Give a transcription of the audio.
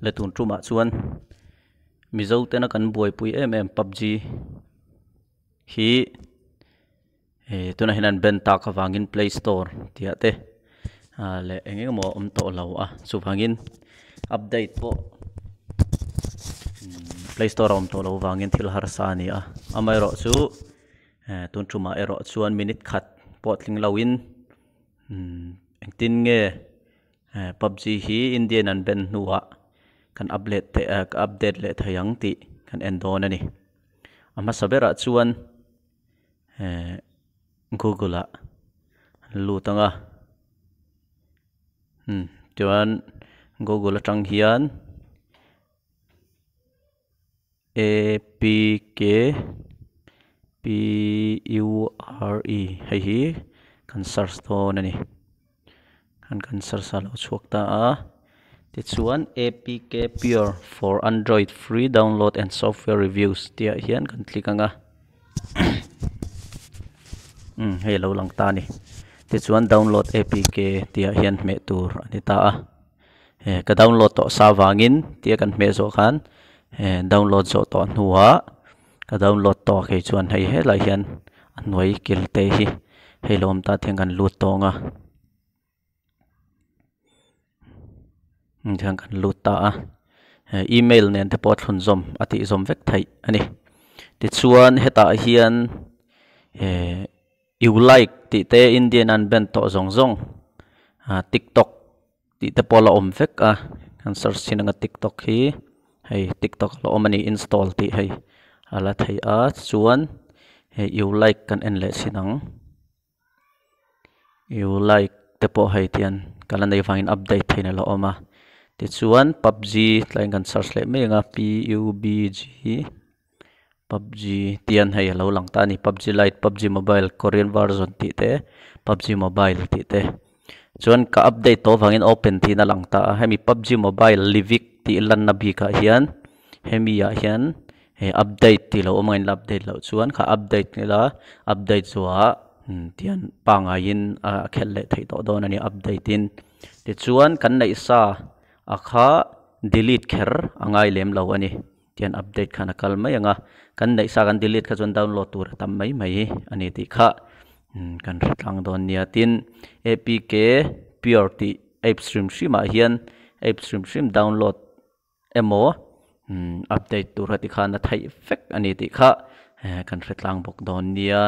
le tun truma chuan mizo te na kan buai pui em PUBG hi tuna hinan ben ta ka wangin Play Store tia te le engeng mo to lo chu wangin update po Play Store to lo wangin thil har sa ni amai ro chu tun truma ero chuan minute khat potling lawin engtin nge PUBG hi Indian an ben nuwa kan update le thayang ti kan endon ani ama sabera chuan Google lutanga chuan Google atang hian APK PURE hi kan search to nani kan search lo chuak ta ti chuan APK Pure for Android free download and software reviews tia hian kan click anga hello lang ta ni ti chuan download APK tia hian me tur ani ta ka download to sa wangin tia kan me zo khan download zo to nuwa ka download to ke chuan hei he lai hian anwai kil te hi helom ta theng kan lut to nga thang kan lut ta email nen te pot thun zom ati zom vek thai ani ti chuan heta hian you like ti te Indian an ben to zong zong TikTok ti te pola om vek kan search sinanga TikTok hi hei TikTok lo mani install ti hei ala thei chuan you like kan en le sinang you like te po hei tian kala nei wangin update theina lo oma ti chuan PUBG tlain kan search le me nga PUBG PUBG tian hei lo lang ta ni PUBG Lite PUBG Mobile Korean version ti te PUBG Mobile ti te chuan ka update to wangin open thi na lang ta hemi PUBG Mobile Livik ti lan na bi ka hian hemi ya hian update ti lo omain update lo chuan ka update nila update zuwa tian pangain khelle thei to don ani update in ti chuan kan nei sa akha delete kher angai lem lo ani tian update khana kal mai anga kan nei sa kan delete kha chuan download tur tam mai mai ani ti kha kan ratlang don nia tin APK Pure ti app stream shima hian app stream download emo update tur hati khana thai effect ani ti kha kan ratlang bok don nia